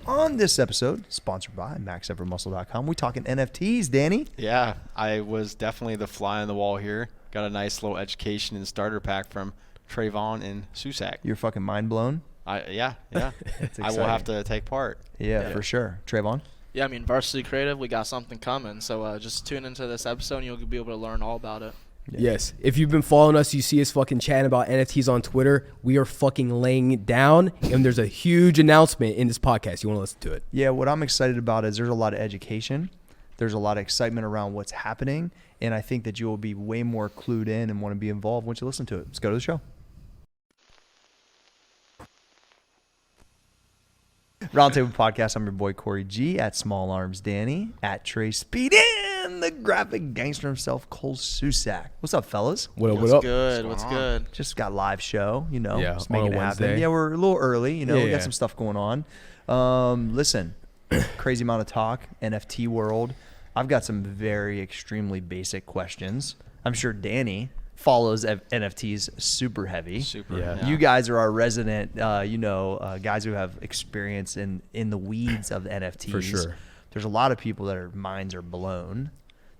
On this episode, sponsored by MaxEverMuscle.com, we talking NFTs, Danny. Yeah, I was definitely the fly on the wall here. Got a nice little education and starter pack from Trayvon and Susak. You're fucking mind blown. Yeah. It's I will have to take part. Yeah, for sure. Trayvon? Yeah, I mean, Varsity Creative, we got something coming. So just tune into this episode and you'll be able to learn all about it. Yeah. Yes. If you've been following us, you see us fucking chatting about NFTs on Twitter. We are fucking laying it down, and there's a huge announcement in this podcast. You want to listen to it? Yeah, what I'm excited about is there's a lot of education. There's a lot of excitement around what's happening, and I think that you will be way more clued in and want to be involved once you listen to it. Let's go to the show. Roundtable Podcast. I'm your boy Corey G at Small Arms Danny at Trey Speed and the graphic gangster himself Cole Susak. What's up, fellas? What up? What's good? Just got live show, Yeah, just making it happen. Wednesday. Yeah, we're a little early, we Yeah. got some stuff going on. Listen, crazy amount of talk, NFT world. I've got some very extremely basic questions. I'm sure Danny follows NFTs super heavy. Yeah. You guys are our resident, guys who have experience in the weeds of the NFTs. For sure. There's a lot of people that their minds are blown.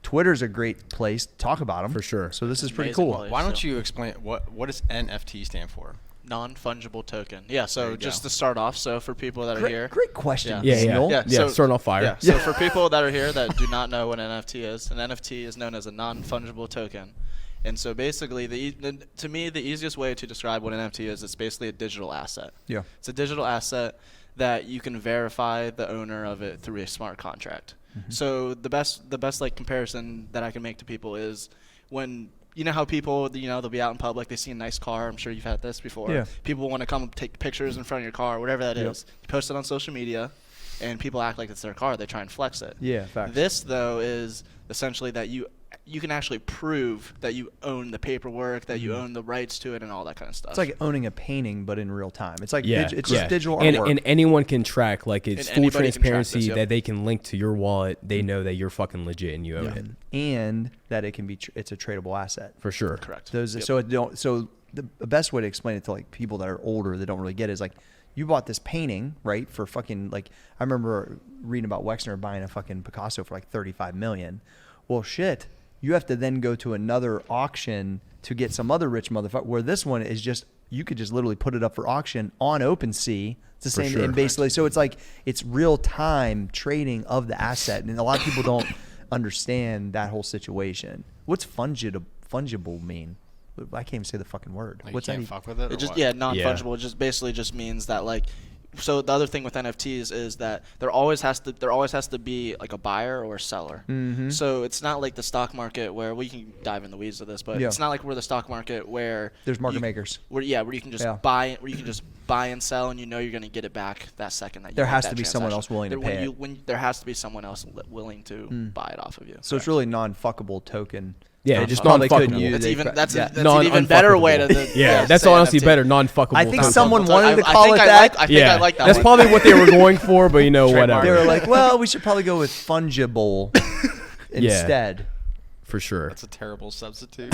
Twitter's a great place to talk about them. For sure. So this is pretty Amazing cool. place. Why don't you explain what does NFT stand for? Non Fungible Token. Yeah, so you just go. to start off, so for people that are here. Great question. Yeah. Daniel. Yeah. Yeah, So- starting off fire. Yeah, so for people that are here that do not know what an NFT is, an NFT is known as a non fungible token. And so basically, to me, the easiest way to describe what an NFT is, it's basically a digital asset. Yeah. It's a digital asset that you can verify the owner of it through a smart contract. Mm-hmm. So the best like comparison that I can make to people is when you know how people they'll be out in public, they see a nice car. I'm sure you've had this before. Yeah. People want to come take pictures in front of your car, whatever that Yep. is. You post it on social media, and people act like it's their car. They try and flex it. Yeah, facts. This though is essentially that you can actually prove that you own the paperwork, that you own the rights to it, and all that kind of stuff. It's like owning a painting, but in real time. It's like Yeah, it's just digital and, artwork. and anyone can track, like it's And full anybody can track transparency this, yep. that they can link to your wallet. They know that you're fucking legit and you own it and that it can be it's a tradable asset. for sure. correct. Those Yep. so the best way to explain it to like people that are older that don't really get it is like you bought this painting, right, for fucking like I remember reading about Wexner buying a fucking Picasso for like 35 million. Well, shit. You have to then go to another auction to get some other rich motherfucker. Where this one is just you could just literally put it up for auction on OpenSea. It's the same, sure. and basically, so it's like it's real time trading of the asset, and a lot of people don't understand that whole situation. What's fungible mean? I can't even say the fucking word. Like What's you that? can't fuck with it? It or just what? non fungible. It just basically just means that like. So the other thing with NFTs is that there always has to be like a buyer or a seller. Mm-hmm. So it's not like the stock market where we can dive in the weeds of this, but Yeah. it's not like we're the stock market where There's market you- makers. Where you can just Yeah. buy and sell, and you're going to get it back that second that you There make has that to be someone transaction. else willing to pay it. When there has to be someone else willing to buy it off of you. So it's really non-fuckable token. Yeah, Non-fuckable. just Probably couldn't non-fuckable. use That's it. even that's Yeah. an even better way to Yeah, that's say honestly NFT. better. Non-fuckable. I think token. someone So wanted to I call think it I that. I think I like that That's one. probably what they were going for, but Trademark. whatever. They were like, well, we should probably go with fungible instead. For sure. That's a terrible substitute.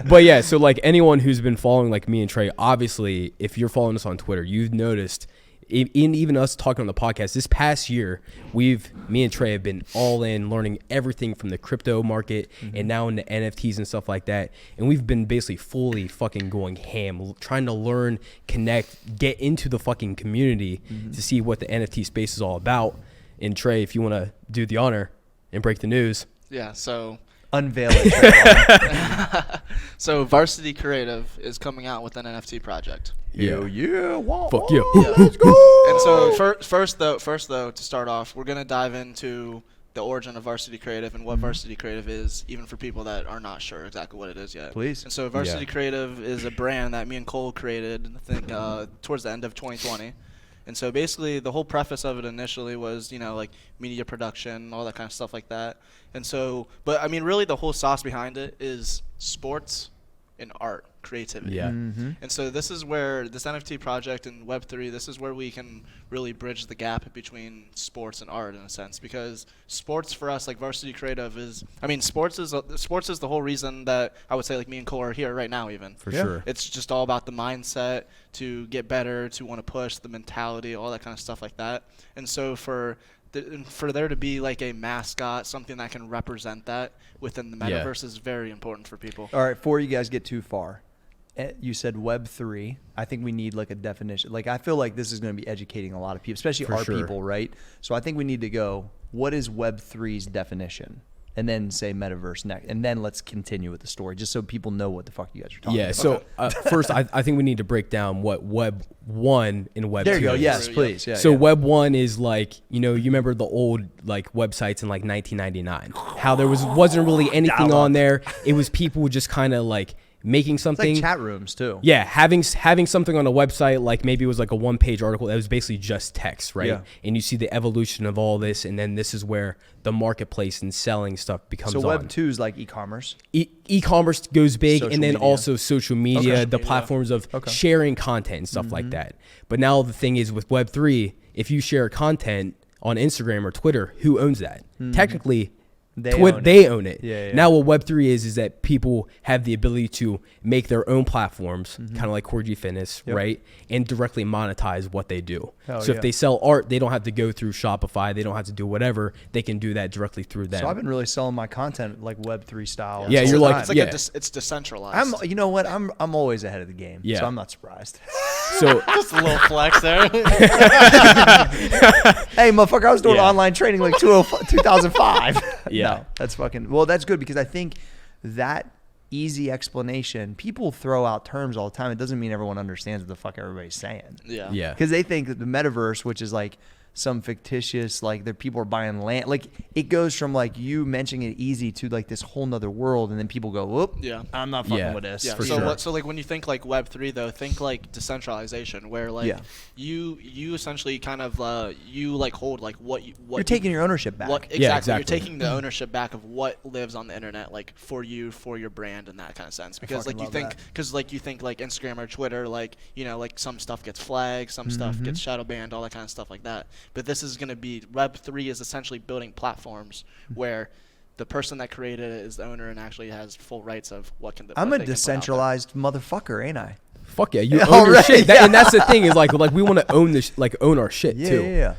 but yeah, so like anyone who's been following like me and Trey, obviously, if you're following us on Twitter, you've noticed even us talking on the podcast this past year, me and Trey have been all in learning everything from the crypto market and now into NFTs and stuff like that. And we've been basically fully fucking going ham, trying to learn, connect, get into the fucking community to see what the NFT space is all about. And Trey, if you want to do the honor and break the news. Yeah, so Unveil it. so Varsity Creative is coming out with an NFT project. Yeah. Wow, Fuck wow, you. Let's go. And so first though, to start off, we're going to dive into the origin of Varsity Creative and what Varsity Creative is, even for people that are not sure exactly what it is yet. Please. And so Varsity Creative is a brand that me and Cole created, I think, towards the end of 2020. And so basically the whole preface of it initially was, like media production, all that kind of stuff like that. And so, but I mean, really the whole sauce behind it is sports, in art, creativity. Yeah. And so this is where this NFT project and Web3, this is where we can really bridge the gap between sports and art in a sense, because sports for us, like Varsity Creative sports is the whole reason that I would say like me and Cole are here right now even. For sure. It's just all about the mindset to get better, to want to push, the mentality, all that kind of stuff like that. And so for there to be like a mascot, something that can represent that within the metaverse is very important for people. All right, before you guys get too far, you said Web3. I think we need like a definition. Like I feel like this is going to be educating a lot of people, especially our people, right? So I think we need to go, what is Web3's definition? And then say metaverse next. And then let's continue with the story just so people know what the fuck you guys are talking about. So first, I think we need to break down what Web 1 and Web 2 There you go. is. Yes, please. Yeah, So Web 1 is like, you remember the old like websites in like 1999. How there wasn't really anything on there. It was people just kind of like making something. It's like chat rooms too. Yeah, having something on a website, like maybe it was like a 1-page article that was basically just text, right? Yeah. And you see the evolution of all this, and then this is where the marketplace and selling stuff becomes So on. Web 2 is like e-commerce. E-commerce goes big, Social and then media. also social media, the platforms of sharing content and stuff like that. But now the thing is with Web 3, if you share content on Instagram or Twitter, who owns that? Technically, they own it. Yeah. Now what Web3 is that people have the ability to make their own platforms, kind of like Core G Fitness, right? And directly monetize what they do. So if they sell art, they don't have to go through Shopify. They don't have to do whatever. They can do that directly through them. So I've been really selling my content like Web3 style. Yeah, you're like, it's decentralized. You know what? I'm always ahead of the game. Yeah. So I'm not surprised. So Just a little flex there. Hey, motherfucker, I was doing online training like 2005. Yeah. No, that's fucking, well, that's good because I think that easy explanation, people throw out terms all the time. It doesn't mean everyone understands what the fuck everybody's saying. Yeah. Because they think that the metaverse, which is like some fictitious, like the people are buying land, like it goes from like you mentioning it easy to like this whole nother world, and then people go, whoop, I'm not fucking with this. Yeah. For so sure. so like when you think like Web3 though, think like decentralization, where like you essentially kind of you like hold like what you're taking your ownership back. Exactly. You're taking the ownership back of what lives on the internet, like for you, for your brand, in that kind of sense. Because like you think, like Instagram or Twitter, like like some stuff gets flagged, some stuff gets shadow banned, all that kind of stuff like that. But this is going to be Web3 is essentially building platforms where the person that created it is the owner and actually has full rights of what can. I'm a decentralized motherfucker, ain't I? Fuck yeah, you own your shit. And that's the thing is like we want to own this, like own our shit too. Yeah.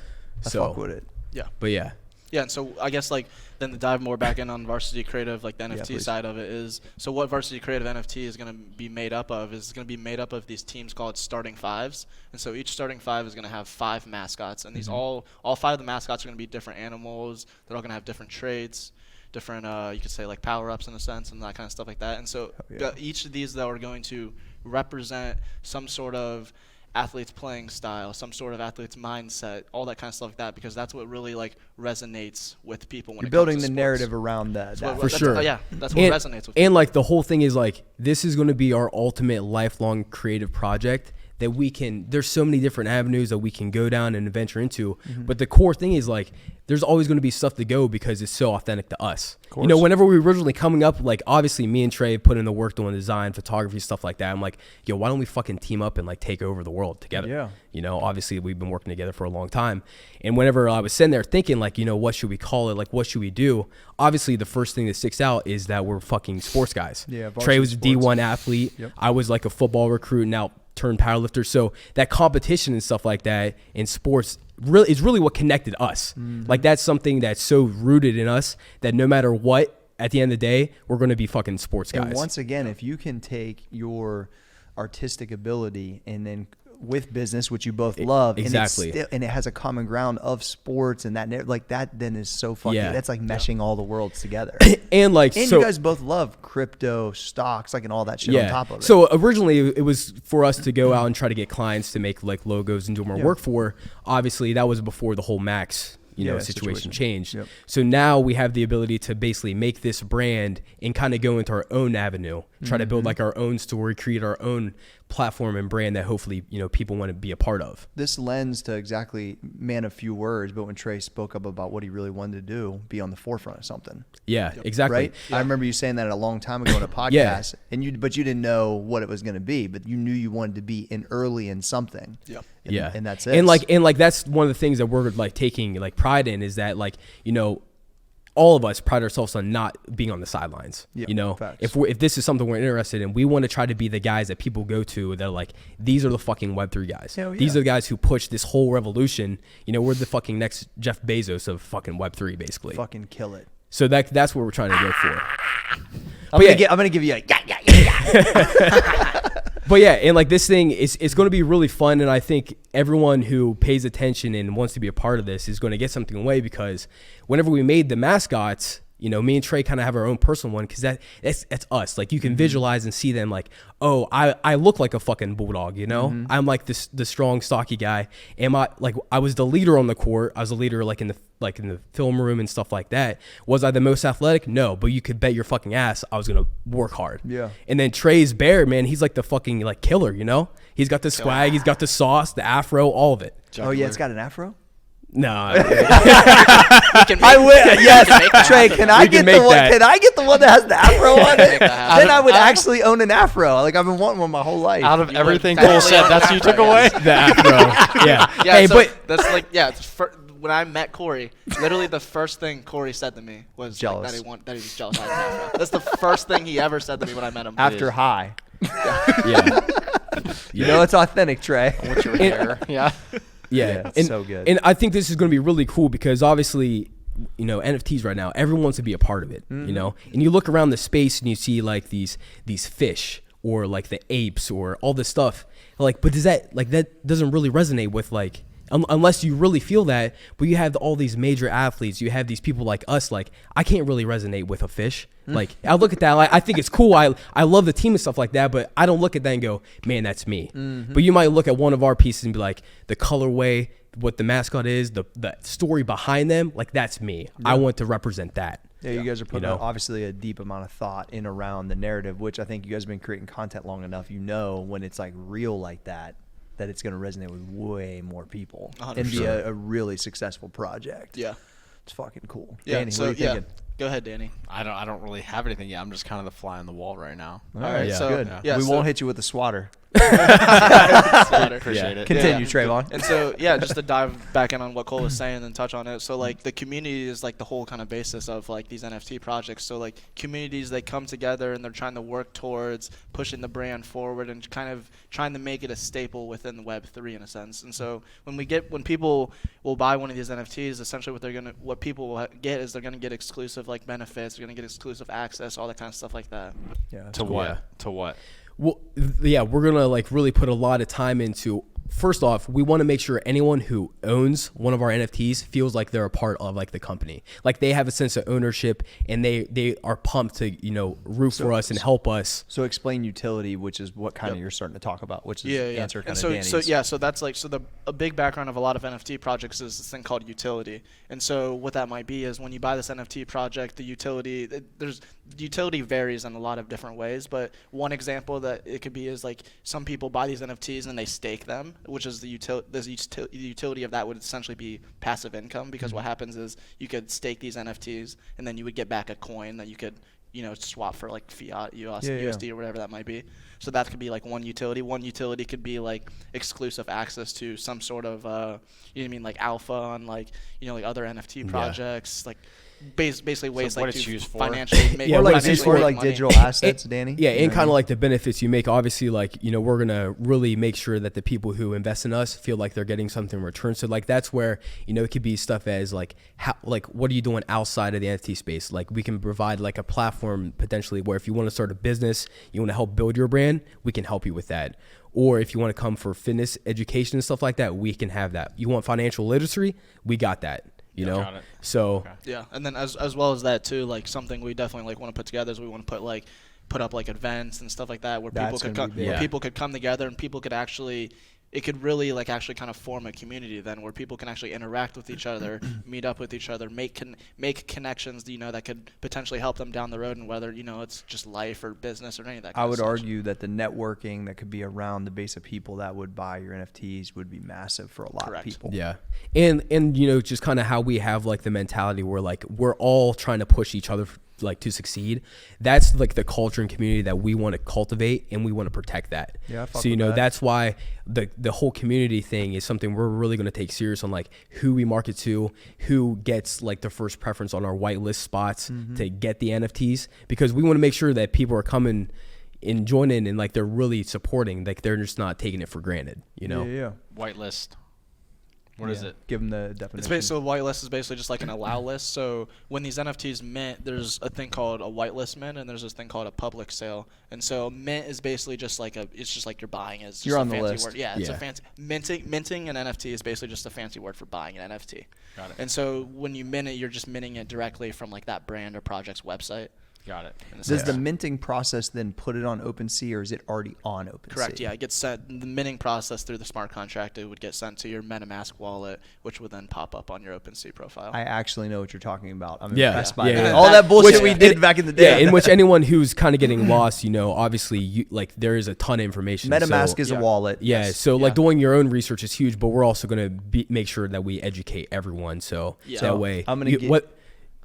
I So, fuck with it. Yeah. But yeah. Yeah, and so I guess like then to dive more back in on Varsity Creative, like the NFT side of it is, so what Varsity Creative NFT is going to be made up of is going to be made up of these teams called starting fives. And so each starting five is going to have 5 mascots, and these all 5 of the mascots are going to be different animals. They're all going to have different traits, different you could say like power-ups in a sense, and that kind of stuff like that. And so each of these though are going to represent some sort of athlete's playing style, some sort of athlete's mindset, all that kind of stuff like that, because that's what really like resonates with people when You're it building comes to the sports. narrative around that. For sure. That's what resonates with people. And like the whole thing is like, this is going to be our ultimate lifelong creative project that we can, there's so many different avenues that we can go down and venture into. But the core thing is like, there's always going to be stuff to go because it's so authentic to us. Whenever we were originally coming up, like obviously me and Trey put in the work doing design, photography, stuff like that. I'm like, yo, why don't we fucking team up and like take over the world together? Yeah. Obviously we've been working together for a long time. And whenever I was sitting there thinking like, what should we call it? Like, what should we do? Obviously the first thing that sticks out is that we're fucking sports guys. Yeah. Trey was a D1 athlete. Yep. I was like a football recruit, now turned powerlifter. So that competition and stuff like that in sports really is really what connected us. Like that's something that's so rooted in us that no matter what, at the end of the day, we're going to be fucking sports guys. And once again, if you can take your artistic ability and then with business, which you both love, exactly, and it has a common ground of sports and that, like that, then is so fucking. That's like meshing all the worlds together. And you guys both love crypto, stocks, like and all that shit on top of it. So originally it was for us to go out and try to get clients to make like logos and do more work for. Obviously, that was before the whole Max situation changed. Yep. So now we have the ability to basically make this brand and kind of go into our own avenue, try to build like our own story, create our own platform and brand that hopefully, people want to be a part of. This lends to exactly man of few words, but when Trey spoke up about what he really wanted to do, be on the forefront of something. Yeah, exactly. Right? Yeah. I remember you saying that a long time ago in a podcast, but you didn't know what it was going to be, but you knew you wanted to be early in something. Yeah. And that's it. And like that's one of the things that we're like taking like pride in, is that like, all of us pride ourselves on not being on the sidelines. Facts. If this is something we're interested in, we want to try to be the guys that people go to that are like, these are the fucking Web3 guys. Hell yeah. These are the guys who push this whole revolution. We're the fucking next Jeff Bezos of fucking Web3, basically. Fucking kill it. So that's what we're trying to go for. I'm gonna give you a yeah. But yeah, and like this thing it's going to be really fun, and I think everyone who pays attention and wants to be a part of this is going to get something away, because whenever we made the mascots, me and Trey kind of have our own personal one, because that's us. Like you can visualize and see them like, oh, I look like a fucking bulldog, I'm like the strong, stocky guy. I was the leader on the court. I was the leader like in the film room and stuff like that. Was I the most athletic? No, but you could bet your fucking ass I was gonna work hard. Yeah. And then Trey's bear, man, he's like the fucking like killer, He's got the swag, he's got the sauce, the afro, all of it. Oh yeah, it's got an afro. No, I will. Yes, Trey. Can I get the one? Can I get the one that has the afro on it? Then I would actually own an afro. Like I've been wanting one my whole life. Out of everything Cole said, that's what you took away. The afro. Yeah. Hey, so but that's like when I met Corey, literally the first thing Corey said to me was jealous. Like, that he was jealous. I had an afro. That's the first thing he ever said to me when I met him. After high. Yeah. It's authentic, Trey. I want your hair. Yeah. Yeah, it's so good. And I think this is going to be really cool, because obviously, NFTs right now, everyone wants to be a part of it, and you look around the space and you see like these fish or like the apes or all this stuff, like, but that doesn't really resonate with like, unless you really feel that. But you have all these major athletes, you have these people like us, like I can't really resonate with a fish. Like I look at that, like, I think it's cool. I love the team and stuff like that, but I don't look at that and go, man, that's me. But you might look at one of our pieces and be like, the colorway, what the mascot is, the story behind them, like that's me. Yeah. I want to represent that. Yeah, you guys are putting obviously a deep amount of thought in around the narrative, which I think you guys have been creating content long enough. When it's like real like that it's going to resonate with way more people 100%. And be a really successful project. Yeah. It's fucking cool. Yeah, Danny, what are you thinking? Go ahead, Danny. I don't really have anything yet. I'm just kind of the fly on the wall right now. All right, yeah. So good. Yeah, we won't hit you with a swatter. Appreciate it. Continue, Trayvon. And so, just to dive back in on what Cole was saying and touch on it. So, like, the community is, like, the whole kind of basis of, like, these NFT projects. So, like, communities, they come together and they're trying to work towards pushing the brand forward and kind of trying to make it a staple within the Web3 in a sense. And so, when people will buy one of these NFTs, essentially what people will get is they're going to get exclusive, like, benefits. They're going to get exclusive access, all that kind of stuff like that. Yeah. To what? Yeah. To what? Well, yeah, we're going to like really put a lot of time into, first off, we want to make sure anyone who owns one of our NFTs feels like they're a part of like the company. Like they have a sense of ownership and they are pumped to, root for us and help us. So explain utility, which is what kind of you're starting to talk about, which is answer kind of Danny's. So that's like, a big background of a lot of NFT projects is this thing called utility. And so what that might be is when you buy this NFT project, the utility varies in a lot of different ways, but one example that it could be is like some people buy these NFTs and they stake them, which is the utility of that would essentially be passive income, because what happens is you could stake these NFTs and then you would get back a coin that you could swap for like fiat USD or whatever that might be. So that could be like one utility. One utility could be like exclusive access to some sort of like alpha on like like other NFT projects, like basically ways so like to financially make like digital assets, Danny. Yeah, and kind of like the benefits you make. Obviously, like we're gonna really make sure that the people who invest in us feel like they're getting something in return. So like that's where it could be stuff as like what are you doing outside of the NFT space? Like we can provide like a platform potentially where if you want to start a business, you want to help build your brand, we can help you with that. Or if you want to come for fitness education and stuff like that, we can have that. You want financial literacy, we got that. So and then as well as that too, like something we definitely like want to put together is we want to put up like events and stuff like that where people could come together and people could actually it could really like actually kind of form a community then where people can actually interact with each other, meet up with each other, make connections, you know, that could potentially help them down the road, and whether, you know, it's just life or business or any of that kind I of would stuff. argue that the networking that could be around the base of people that would buy your NFTs would be massive for a lot Correct. of people. Yeah. And you know, just kind of how we have like the mentality where like we're all trying to push each other like to succeed. That's like the culture and community that we want to cultivate, and we want to protect that. Yeah, I fuck so you with know that. that's why the whole community thing is something we're really going to take serious on, like who we market to, who gets like the first preference on our whitelist spots to get the NFTs, because we want to make sure that people are coming and joining and like they're really supporting, like they're just not taking it for granted, you know. Yeah. Whitelist. What is it? Give them the It's definition. so a whitelist is basically just like an allow list. So when these NFTs mint, there's a thing called a whitelist mint, and there's this thing called a public sale. And so mint is basically just like it's just like you're buying it. It's just You're a on the fancy list. word. Yeah, it's Yeah. a fancy minting an NFT is basically just a fancy word for buying an NFT. Got it. And so when you mint it, you're just minting it directly from like that brand or project's website. Got it. in a Does sense. the minting process then put it on OpenSea, or is it already on OpenSea? Correct. Yeah, it gets sent. The minting process through the smart contract, it would get sent to your MetaMask wallet, which would then pop up on your OpenSea profile. I actually know what you're talking about. I'm Yeah. impressed by Yeah, that. yeah. All that bullshit Which- we did back in the day. Yeah, in which anyone who's kind of getting lost, you know, obviously, like there is a ton of information. MetaMask so, is yeah. a wallet. yeah, Yes. so like Yeah. doing your own research is huge, but we're also going to make sure that we educate everyone. So Yeah. that So, way, I'm gonna you- get- what?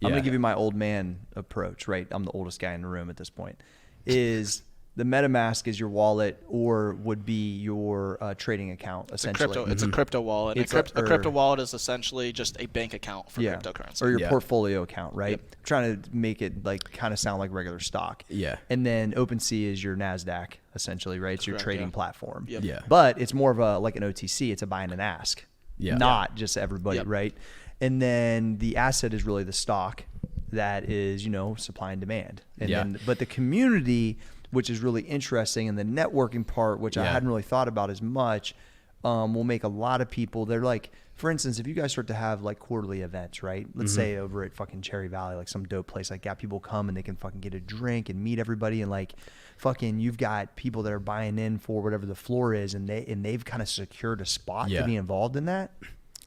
I'm yeah. gonna give you my old man approach, right? I'm the oldest guy in the room at this point. Is the MetaMask is your wallet, or would be your trading account essentially? It's a crypto wallet. And It's a crypto or- wallet is essentially just a bank account for cryptocurrency. or your Yeah. portfolio account, right? Yep. I'm trying to make it like kind of sound like regular stock. Yeah. And then OpenSea is your NASDAQ essentially, right? It's your Correct, trading yeah. platform. Yep. Yeah. But it's more of a like an OTC. It's a buy and an ask. Yeah. Not just everybody, Yep. right? And then the asset is really the stock that is, you know, supply and demand. And Yeah. then but the community, which is really interesting, and the networking part, which I Yeah. hadn't really thought about as much, will make a lot of people. They're like, for instance, if you guys start to have like quarterly events, right? Let's say over at fucking Cherry Valley, like some dope place like that, people come and they can fucking get a drink and meet everybody, and like fucking you've got people that are buying in for whatever the floor is, and they've kind of secured a spot Yeah. to be involved in that.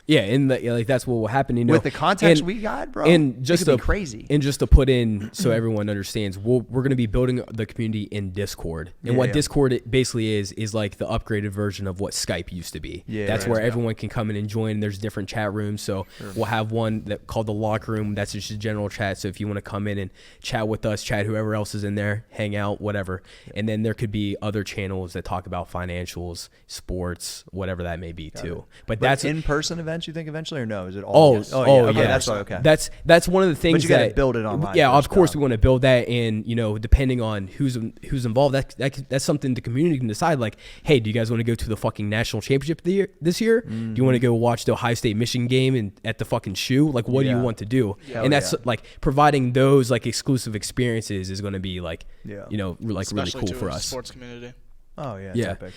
Yeah, and like that's what will happen. You know, With the context and- we got, bro, and it just could be to crazy. And just to put in so everyone understands, we're going to be building the community in Discord, and what Yeah. Discord it basically is like the upgraded version of what Skype used to be. Yeah, that's right. where Yeah. everyone can come in and join. There's different chat rooms, so we'll have one that called the locker room. That's just a general chat. So if you want to come in and chat with us, chat whoever else is in there, hang out, whatever. And then there could be other channels that talk about financials, sports, whatever that may be too. But that's in-person events, you think eventually, or no? Is it all? Oh, just- okay, that's why. Okay. That's one of the things you gotta that build it online Yeah, first, of course though. we want to build that, and you know, depending on who's involved, that's something the community can decide. Like, hey, do you guys want to go to the fucking national championship this year? Do you want to go watch the Ohio State Michigan game at the fucking shoe? Like, what do you Yeah. want to do? Hell And that's yeah. like providing those like exclusive experiences is going to be like, Yeah. you know, like Especially really cool to for a us. sports community. Oh yeah, it's Yeah. epic.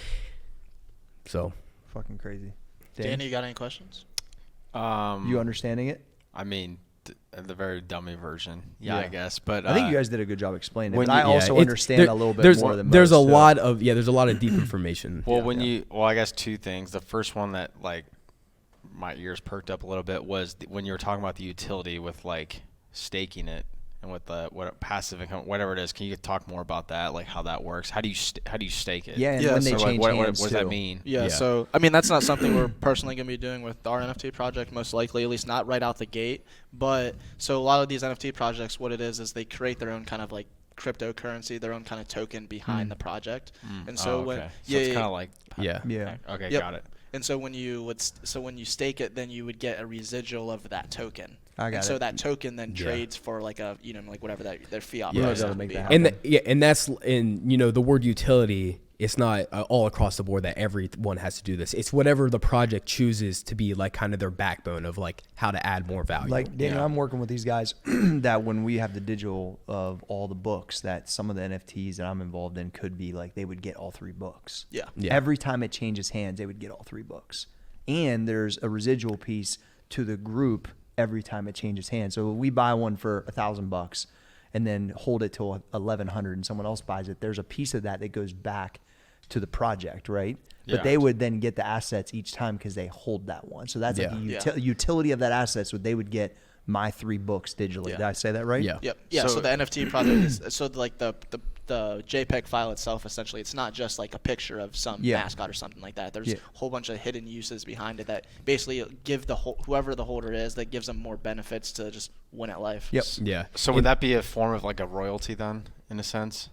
So Fucking crazy. Danny, you got any questions? You understanding it? I mean, the very dummy version. Yeah, I Yeah. guess. But I think you guys did a good job explaining it. when But I you- also it's- understand there- a little bit there's, more than there's most, a so- lot of there's a lot of deep information. Well, Yeah. I guess two things. The first one that like my ears perked up a little bit was when you were talking about the utility with like staking it and with the passive income, whatever it is. Can you talk more about that? Like how that works? How do you stake it? Yeah, and Yeah, when they So, like, change what hands does that too. mean? Yeah, Yeah. so I mean that's not something we're personally going to be doing with our NFT project, most likely, at least not right out the gate. But so a lot of these NFT projects, what it is they create their own kind of like cryptocurrency, their own kind of token behind the project. And so when okay. yeah, it's yeah, kind of like Yeah. Yeah. Okay, Yep. got it. And so when you stake it, then you would get a residual of that token. I got and so it. that token then Yeah. trades for like a like whatever their fiat Yeah. price Yeah. would Make be. that And happen. and that's and you know the word utility. It's not all across the board that everyone has to do this. It's whatever the project chooses to be like kind of their backbone of like how to add more value. Like Daniel, Yeah. I'm working with these guys that when we have the digital of all the books, that some of the NFTs that I'm involved in could be like they would get all 3 books. Yeah. Yeah. Every time it changes hands, they would get all 3 books. And there's a residual piece to the group every time it changes hands. So we buy one for $1,000 and then hold it till 1,100 and someone else buys it. There's a piece of that goes back to the project, right? Yeah. But they would then get the assets each time because they hold that one. So that's like the utility of that asset. So they would get my 3 books digitally. Did I say that right? Yeah. Yep. Yeah. So the NFT project is like the JPEG file itself. Essentially, it's not just like a picture of some mascot or something like that. There's a whole bunch of hidden uses behind it that basically give whoever the holder is, that gives them more benefits to just win at life. Yep. Yeah. So would that be a form of like a royalty then, in a sense?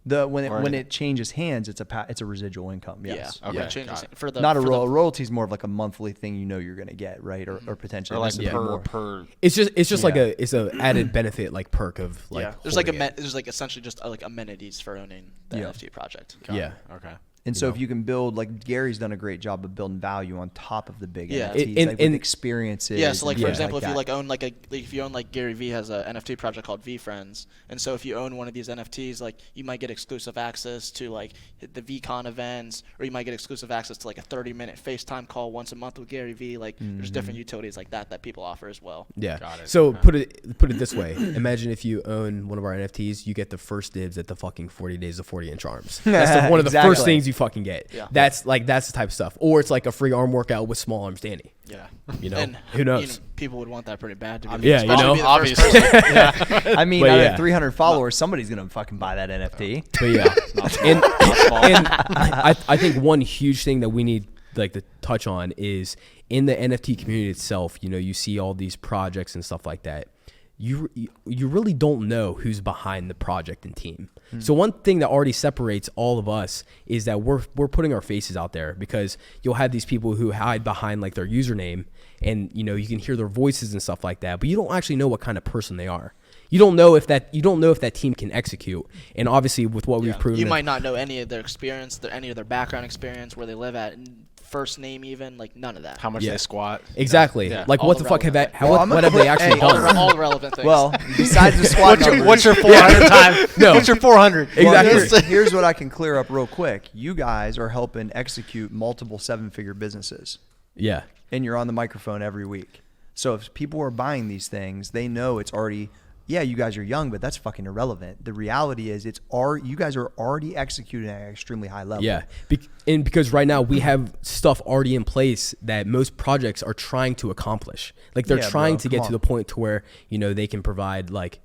When it changes hands, it's a residual income. Yes. Yeah. Okay. Yeah. For the Not a royalty is more of like a monthly thing you're going to get, right? Or potentially Or like more. per. It's just like it's a added benefit like perk of like there's like essentially just like amenities for owning the NFT project. Yeah. Okay. And so if you can build, like Gary's done a great job of building value on top of the big Yeah. NFTs, like with experiences. Yeah, so like and for things example, like if you own like Gary Vee has an NFT project called V Friends, and so if you own one of these NFTs, like you might get exclusive access to like the VCon events, or you might get exclusive access to like a 30-minute FaceTime call once a month with Gary Vee. Like there's different utilities like that people offer as well. Yeah. Got it. So put it this way. Imagine if you own one of our NFTs, you get the first dibs at the fucking 40 days of 40-inch arms. That's one of the first things you fucking get. Yeah. That's the type of stuff. Or it's like a free arm workout with small arms Danny. Yeah. You know, And, who knows? people would want that pretty bad to be. Yeah, you know, obviously. I mean, But out yeah. of 300 followers, somebody's going to fucking buy that NFT. But yeah. and I think one huge thing that we need like to touch on is in the NFT community itself, you know, you see all these projects and stuff like that. You really don't know who's behind the project and team. So one thing that already separates all of us is that we're putting our faces out there, because you'll have these people who hide behind like their username, and you know you can hear their voices and stuff like that, but you don't actually know what kind of person they are. You don't know if that team can execute. And obviously with what we've proven, you might not know any of their experience, any of their background experience, where they live at, first name even, like none of that. How much they squat. Exactly. Yeah. Like All what the the fuck relevant what have they actually done? All the relevant things. Well, besides the squad numbers, What's your 400 time? No. What's your 400? Exactly. Here's what I can clear up real quick. You guys are helping execute multiple 7-figure businesses, Yeah. and you're on the microphone every week. So if people are buying these things, they know it's already. Yeah, you guys are young, but that's fucking irrelevant. The reality is you guys are already executing at an extremely high level. Yeah. Because right now we have stuff already in place that most projects are trying to accomplish. Like they're trying to get to the point to where, you know, they can provide like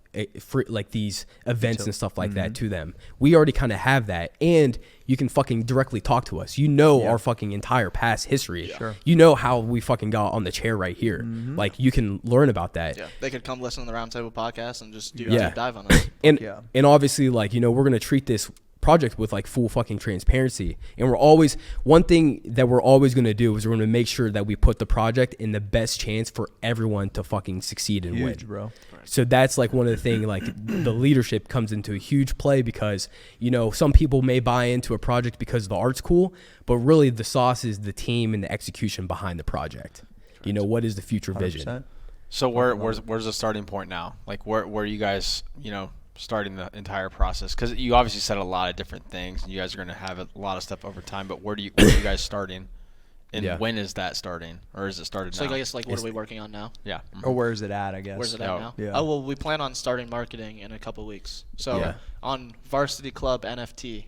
these events and stuff like that to them. We already kind of have that, and you can fucking directly talk to us. You know our fucking entire past history. Sure. You know how we fucking got on the chair right here. Like you can learn about that. yeah, they could come listen to the Roundtable podcast and just do a deep dive on us. And obviously, like, you know, we're gonna treat this project with like full fucking transparency, and one thing that we're always going to do is we're going to make sure that we put the project in the best chance for everyone to fucking succeed and win, bro. So that's like one of the things, like the leadership comes into a huge play, because, you know, some people may buy into a project because the art's cool, but really the sauce is the team and the execution behind the project. You know, what is the future vision? 100%. So where's the starting point now? Like where are you guys, you know, starting the entire process? Because you obviously said a lot of different things, and you guys are going to have a lot of stuff over time, but where are you guys starting, and when is that starting, or is it started So now? I guess like what are we working on now? Yeah. Or where is it at? I guess. Where's it at now? Yeah. Oh, well, we plan on starting marketing in a couple weeks. So on Varsity Club NFT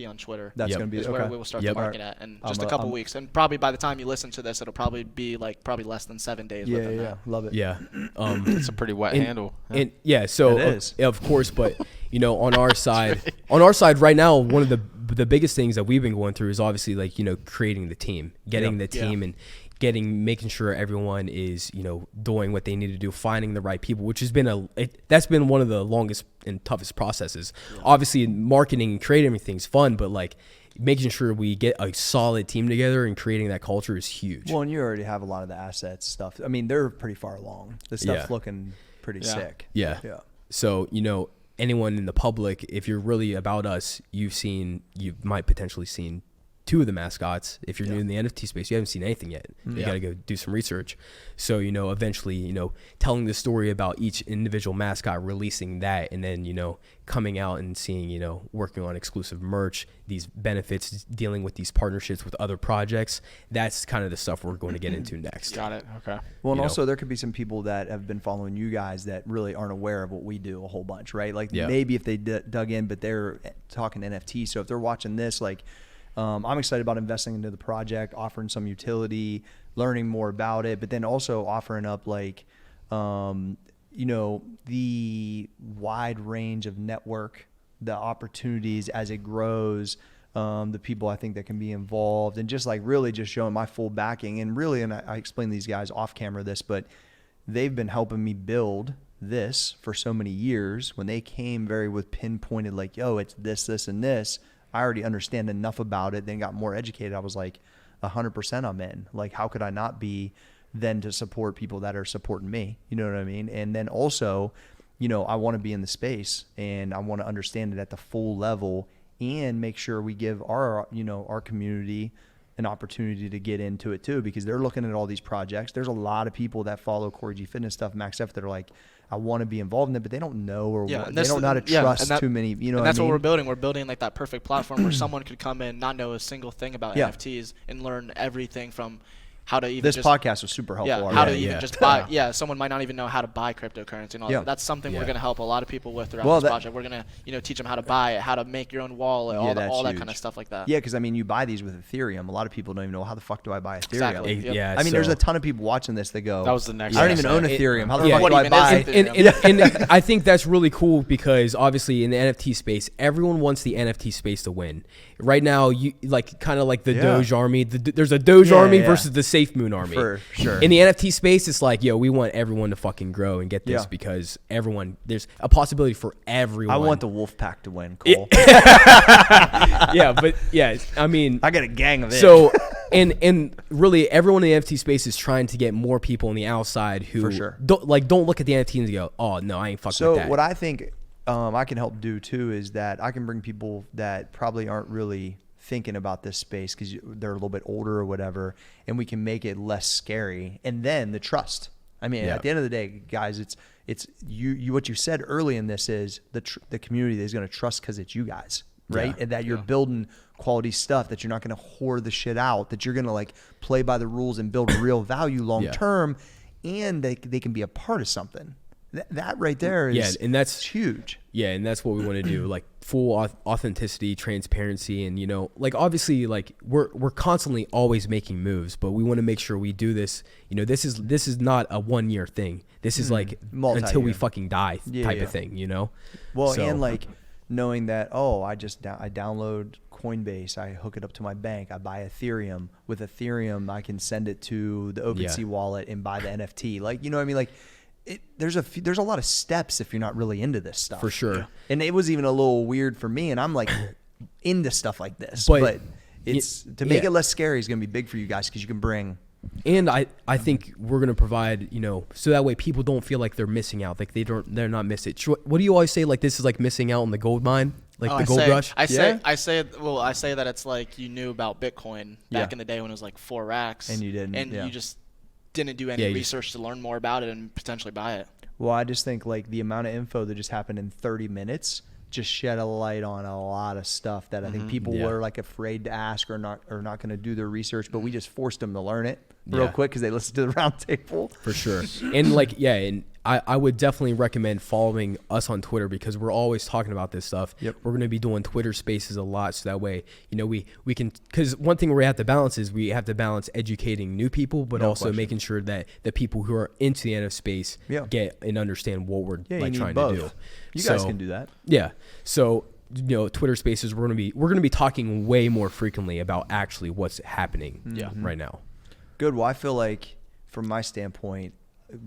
on Twitter. That's gonna be is where we will start the market at in just a couple weeks, and probably by the time you listen to this, it'll probably be like less than 7 days. within that. Love it. Yeah. It's a pretty wet handle. And so It is. of course, but you know, on our side right now, one of the biggest things that we've been going through is obviously like, you know, creating the team, getting the team and making sure everyone is, you know, doing what they need to do, finding the right people, which has been that's been one of the longest and toughest processes. Obviously marketing and creating everything's fun, but like making sure we get a solid team together and creating that culture is huge. Well, and you already have a lot of the assets stuff. I mean, they're pretty far along. The stuff's looking pretty sick. Yeah. So, you know, anyone in the public, if you're really about us, you might potentially seen two of the mascots. If you're new in the NFT space, you haven't seen anything yet. You got to go do some research. So, eventually, telling the story about each individual mascot, releasing that, and then, coming out and seeing, working on exclusive merch, these benefits, dealing with these partnerships with other projects. That's kind of the stuff we're going to get into next. Got it. Okay. Well, and also there could be some people that have been following you guys that really aren't aware of what we do a whole bunch, right? Like maybe if they dug in, but they're talking NFT. So if they're watching this, like, I'm excited about investing into the project, offering some utility, learning more about it, but then also offering up like, the wide range of network, the opportunities as it grows, the people I think that can be involved, and just like really just showing my full backing. And really, and I explained to these guys off camera this, but they've been helping me build this for so many years. When they came very with pinpointed like, yo, it's this, this, and this, I already understand enough about it, then got more educated. I was like 100% I'm in. Like, how could I not be then to support people that are supporting me? You know what I mean? And then also, I want to be in the space and I want to understand it at the full level and make sure we give our community an opportunity to get into it too, because they're looking at all these projects. There's a lot of people that follow Corey G Fitness stuff, Max F, that are like, I want to be involved in it, but they don't know they don't know how to trust too many. And that's what we're building. We're building like that perfect platform where someone could come in, not know a single thing about NFTs, and learn everything from how to even this podcast was super helpful. Yeah, how to even just buy. Yeah, someone might not even know how to buy cryptocurrency and all that. That's something we're going to help a lot of people with throughout this project. We're going to teach them how to buy it, how to make your own wallet, all that kind of stuff like that. Yeah, because you buy these with Ethereum. A lot of people don't even know, how the fuck do I buy Ethereum? Exactly. Yeah, there's a ton of people watching this that go, that was the next. I don't even own Ethereum. How the fuck do I buy? And I think that's really cool because obviously in the NFT space, everyone wants the NFT space to win. Right now, you kind of like the Doge army. There's a Doge army versus the Safe Moon army. For sure. In the NFT space, it's like, we want everyone to fucking grow and get this because there's a possibility for everyone. I want the wolf pack to win, Cole. I got a gang of it. So, and really everyone in the NFT space is trying to get more people on the outside who for sure. don't look at the NFT and go, oh no, I ain't fucking with that. So what I think I can help do too is that I can bring people that probably aren't really thinking about this space because they're a little bit older or whatever, and we can make it less scary. And then the trust. At the end of the day, guys, it's you. What you said early in this is the community is going to trust because it's you guys, right? And that you're building quality stuff, that you're not going to hoard the shit out, that you're going to like play by the rules and build real value long term, and they can be a part of something. That right there is and that's huge. Yeah, and that's what we want to do, like full authenticity, transparency, and obviously we're constantly always making moves, but we want to make sure we do this. This is not a 1 year thing. This is like until we fucking die type of thing. Well, so. And like knowing that I download Coinbase, I hook it up to my bank, I buy Ethereum. With Ethereum, I can send it to the OpenSea wallet and buy the NFT. Like what I mean, like. There's a lot of steps if you're not really into this stuff. For sure. And it was even a little weird for me, and I'm like into stuff like this. But it's to make it less scary is going to be big for you guys because you can bring. And I think we're going to provide, so that way people don't feel like they're missing out. Like they're not missing. What do you always say? Like this is like missing out on the gold mine, like the gold rush. I say that it's like you knew about Bitcoin back in the day when it was like 4 racks, and you didn't, and you just didn't do any research to learn more about it and potentially buy it. Well, I just think like the amount of info that just happened in 30 minutes just shed a light on a lot of stuff that I think people were like afraid to ask or not going to do their research, but we just forced them to learn it real quick because they listened to the Roundtable. For sure. And and I would definitely recommend following us on Twitter because we're always talking about this stuff. Yep. We're going to be doing Twitter spaces a lot. So that way, we can, because one thing we have to balance is we have to balance educating new people, but also making sure that the people who are into the NFT space get and understand what we're trying to do. You guys can do that. Yeah. So, Twitter spaces, we're going to be talking way more frequently about actually what's happening right now. Good. Well, I feel like from my standpoint,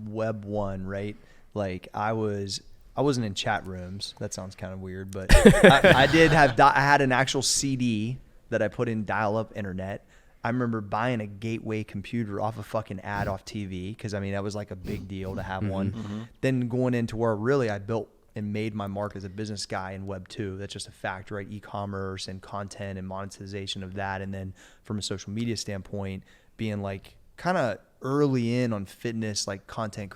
Web 1, right? Like I wasn't in chat rooms. That sounds kind of weird, but I had an actual CD that I put in dial-up internet. I remember buying a gateway computer off a fucking ad off TV because that was like a big deal to have one. Then going into where really I built and made my mark as a business guy in Web 2. That's just a fact, right? E-commerce and content and monetization of that. And then from a social media standpoint, being like kind of early in on fitness, like content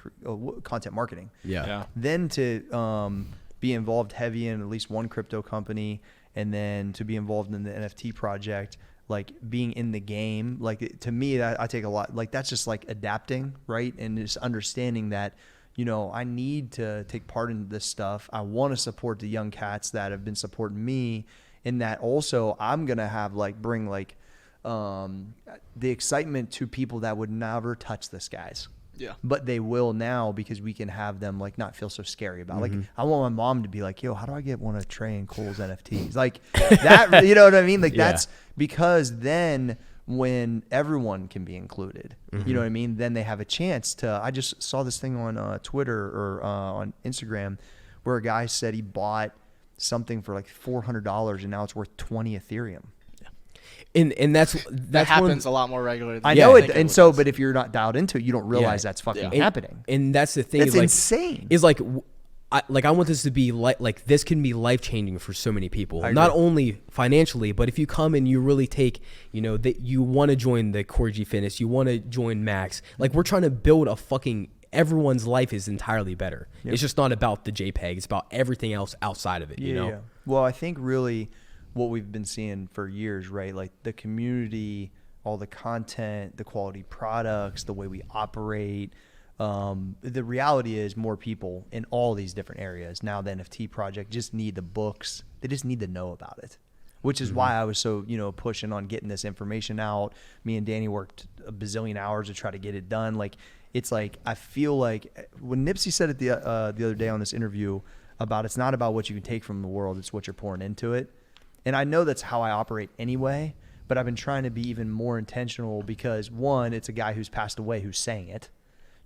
marketing. Yeah. Then to be involved heavy in at least one crypto company, and then to be involved in the NFT project, like being in the game, like to me, that I take a lot, like that's just like adapting, right? And just understanding that, you know, I need to take part in this stuff. I want to support the young cats that have been supporting me, and that also I'm going to have like bring like the excitement to people that would never touch this, guys. Yeah. But they will now, because we can have them like not feel so scary about it. Like I want my mom to be like, yo, how do I get one of Trey and Cole's NFTs? Like that, you know what I mean? Like that's because then when everyone can be included, you know what I mean? Then they have a chance to, I just saw this thing on Twitter or on Instagram where a guy said he bought something for like $400 and now it's worth 20 Ethereum. And that happens a lot more regularly. I know it, and so, but if you're not dialed into it, you don't realize that's fucking happening. And that's the thing. It's like, insane. Is like, I want this to be like this can be life changing for so many people. Not only financially, but if you come and you really take, you know, that you want to join the Core G Fitness, you want to join Max. Like we're trying to build a fucking. Everyone's life is entirely better. Yep. It's just not about the JPEG. It's about everything else outside of it. You know. Yeah. Well, I think really. What we've been seeing for years, right? Like the community, all the content, the quality products, the way we operate. The reality is more people in all these different areas. Now the NFT project just need the books. They just need to know about it, which is why I was so, you know, pushing on getting this information out. Me and Danny worked a bazillion hours to try to get it done. Like, it's like, I feel like when Nipsey said it the other day on this interview about it's not about what you can take from the world, it's what you're pouring into it. And I know that's how I operate anyway, but I've been trying to be even more intentional because, one, it's a guy who's passed away who's saying it.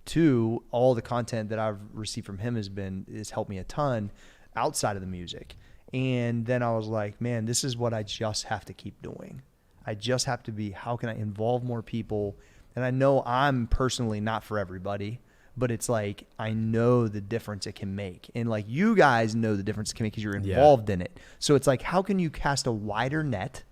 Two, all the content that I've received from him has helped me a ton outside of the music. And then I was like, man, this is what I just have to keep doing. I just have to be, how can I involve more people? And I know I'm personally not for everybody, but it's like, I know the difference it can make. And like, you guys know the difference it can make because you're involved in it. So it's like, how can you cast a wider net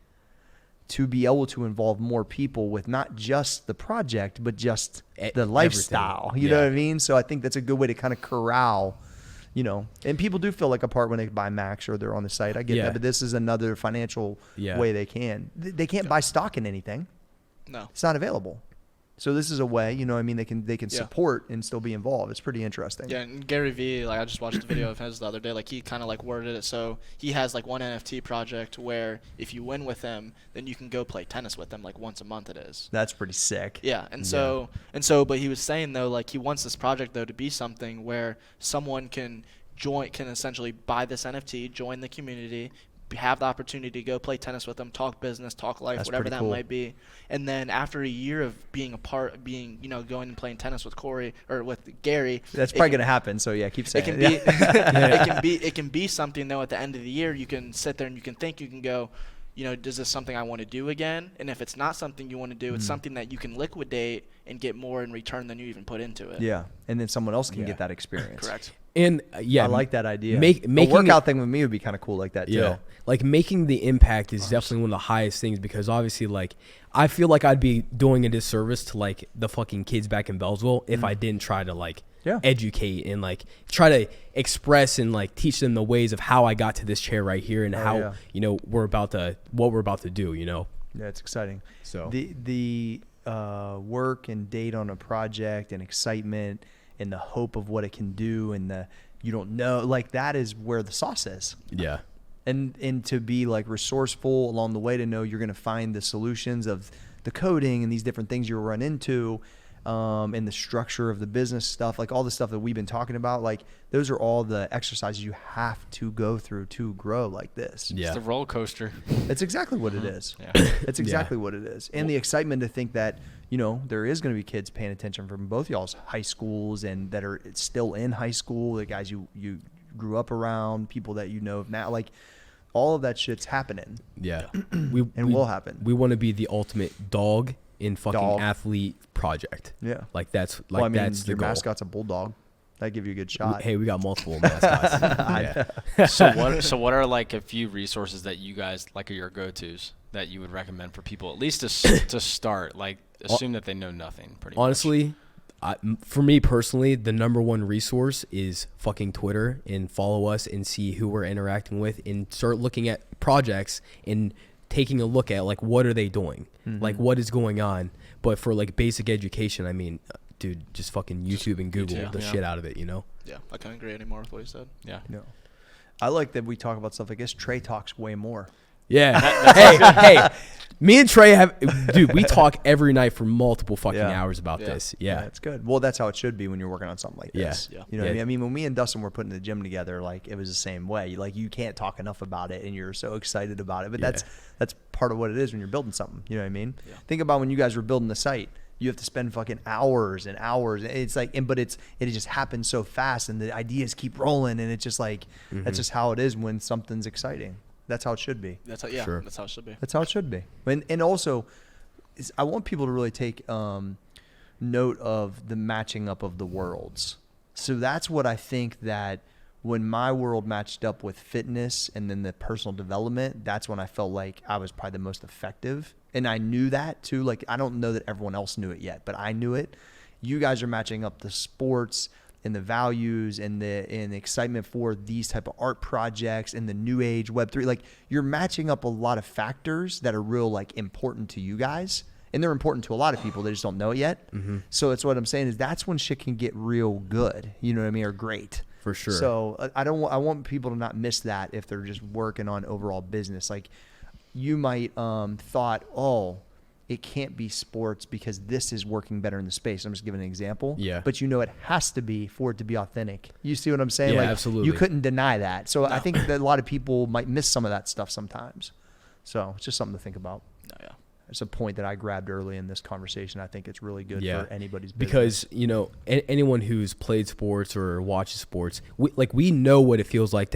to be able to involve more people with not just the project, but just the lifestyle, you know what I mean? So I think that's a good way to kind of corral, you know, and people do feel like a part when they buy Max or they're on the site. I get that, but this is another financial way they can. They can't buy stock in anything. No. It's not available. So this is a way, you know what I mean, they can support and still be involved. It's pretty interesting. Yeah, and Gary Vee, like I just watched a video of his the other day, like he kind of like worded it so he has like one NFT project where if you win with him, then you can go play tennis with him like once a month it is. That's pretty sick. Yeah, so but he was saying though, like he wants this project though to be something where someone can essentially buy this NFT, join the community, have the opportunity to go play tennis with them, talk business, talk life, whatever that might be. And then after a year of being you know, going and playing tennis with Corey or with Gary. That's probably going to happen. So keep saying it. It can be something though at the end of the year, you can sit there and you can go, you know, is this something I want to do again? And if it's not something you want to do, it's something that you can liquidate and get more in return than you even put into it. Yeah. And then someone else can get that experience. Correct. And I like that idea. Making a workout thing with me would be kind of cool like that too. Yeah. Like making the impact is definitely one of the highest things because obviously like I feel like I'd be doing a disservice to like the fucking kids back in Bellsville if I didn't try to like educate and like try to express and like teach them the ways of how I got to this chair right here and how you know what we're about to do, you know. Yeah, it's exciting. So the work and date on a project and excitement and the hope of what it can do and you don't know, like that is where the sauce is. Yeah. And to be like resourceful along the way to know you're going to find the solutions of the coding and these different things you'll run into and the structure of the business stuff, like all the stuff that we've been talking about, like those are all the exercises you have to go through to grow like this. Yeah. It's the roller coaster. That's exactly what it is. Yeah. That's exactly what it is. And the excitement to think that, you know, there is going to be kids paying attention from both y'all's high schools and that are still in high school, the guys you grew up around, people that you know now, like all of that shit's happening. Yeah. will happen. We want to be the ultimate dog in fucking athlete project. Yeah. Like that's like that's the your goal. mascot's a bulldog. That give you a good shot. Hey, we got multiple mascots. So what are like a few resources that you guys like are your go-tos that you would recommend for people at least to start? Like, assume that they know nothing. Pretty honestly, for me personally, the number one resource is fucking Twitter, and follow us and see who we're interacting with, and start looking at projects and taking a look at like what are they doing, like what is going on. But for like basic education, I mean, dude, just fucking YouTube and Google the shit out of it, you know? Yeah, I can't agree anymore with what you said. Yeah. No. I like that we talk about stuff like this. Trey talks way more. Yeah. hey, me and Trey dude, we talk every night for multiple fucking hours about this. Yeah. That's good. Well, that's how it should be when you're working on something like this. Yeah. You know what I mean? I mean, when me and Dustin were putting the gym together, like it was the same way. Like you can't talk enough about it and you're so excited about it. But that's part of what it is when you're building something. You know what I mean? Yeah. Think about when you guys were building the site. You have to spend fucking hours and hours. It's like, but it just happens so fast, and the ideas keep rolling, and it's just like that's just how it is when something's exciting. That's how it should be. That's how it should be. That's how it should be. And also, I want people to really take note of the matching up of the worlds. So that's what I think that when my world matched up with fitness and then the personal development, that's when I felt like I was probably the most effective. And I knew that too. Like, I don't know that everyone else knew it yet, but I knew it. You guys are matching up the sports and the values and the excitement for these type of art projects and the new age Web3. Like, you're matching up a lot of factors that are real, like, important to you guys. And they're important to a lot of people. They just don't know it yet. So it's what I'm saying is that's when shit can get real good. You know what I mean? Or great. For sure. So I want people to not miss that if they're just working on overall business. Like, you might thought, oh, it can't be sports because this is working better in the space. I'm just giving an example. Yeah. But you know it has to be for it to be authentic. You see what I'm saying? Yeah, like, absolutely. You couldn't deny that. So I think that a lot of people might miss some of that stuff sometimes. So it's just something to think about. Yeah. It's a point that I grabbed early in this conversation. I think it's really good for anybody's business. Because, you know, anyone who's played sports or watches sports, we know what it feels like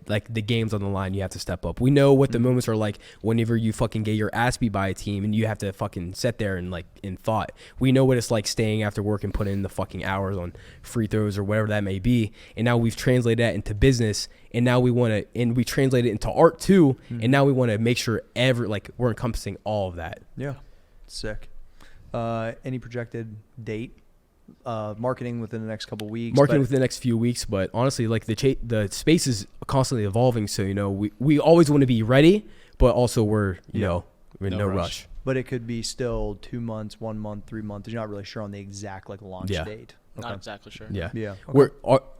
like the game's on the line, you have to step up. We know what the moments are like whenever you fucking get your ass beat by a team and you have to fucking sit there and like in thought. We know what it's like staying after work and putting in the fucking hours on free throws or whatever that may be. And now we've translated that into business, and now we want to, and we translate it into art too. And now we want to make sure we're encompassing all of that. Yeah. Sick. Any projected date? Marketing within the next couple of weeks? Within the next few weeks, but honestly, like the space is constantly evolving. So, you know, we always want to be ready, but also we're in no rush. But it could be still 2 months, 1 month, 3 months. You're not really sure on the exact like launch date. Okay. Not exactly sure. Yeah. Okay. We're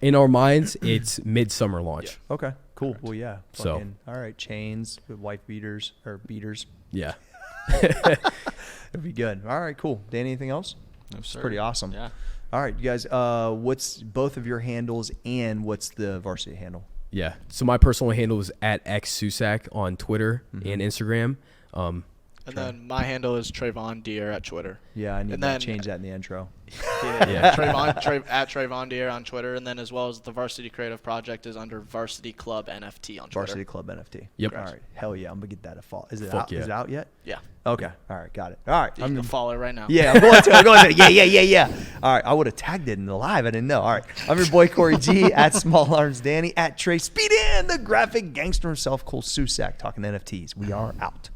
in our minds, it's midsummer launch. Yeah. Okay. Cool. Correct. Well, yeah. So, all right. Chains with wife beaters or beaters. Yeah. It'd be good. All right. Cool. Dan, anything else? No, sir. Pretty awesome. Yeah. All right, you guys. What's both of your handles and what's the varsity handle? Yeah. So my personal handle is @xsusak on Twitter and Instagram. And then my handle is Trayvon Deere at Twitter. Yeah, I need to change that in the intro. Yeah. Trayvon Deere on Twitter, and then as well as the Varsity Creative Project is under Varsity Club NFT on Twitter. Varsity Club NFT. Yep. All right. Hell yeah, I'm gonna get that a follow. Is it Fuck out? yeah. Is it out yet? Yeah. Okay. All right. Got it. All right. I'm gonna follow it right now. Yeah, I'm going to. Yeah. All right. I would have tagged it in the live. I didn't know. All right. I'm your boy Corey G at Small Arms Danny at Trey Speed in the graphic gangster himself, Cole Susak, talking NFTs. We are out.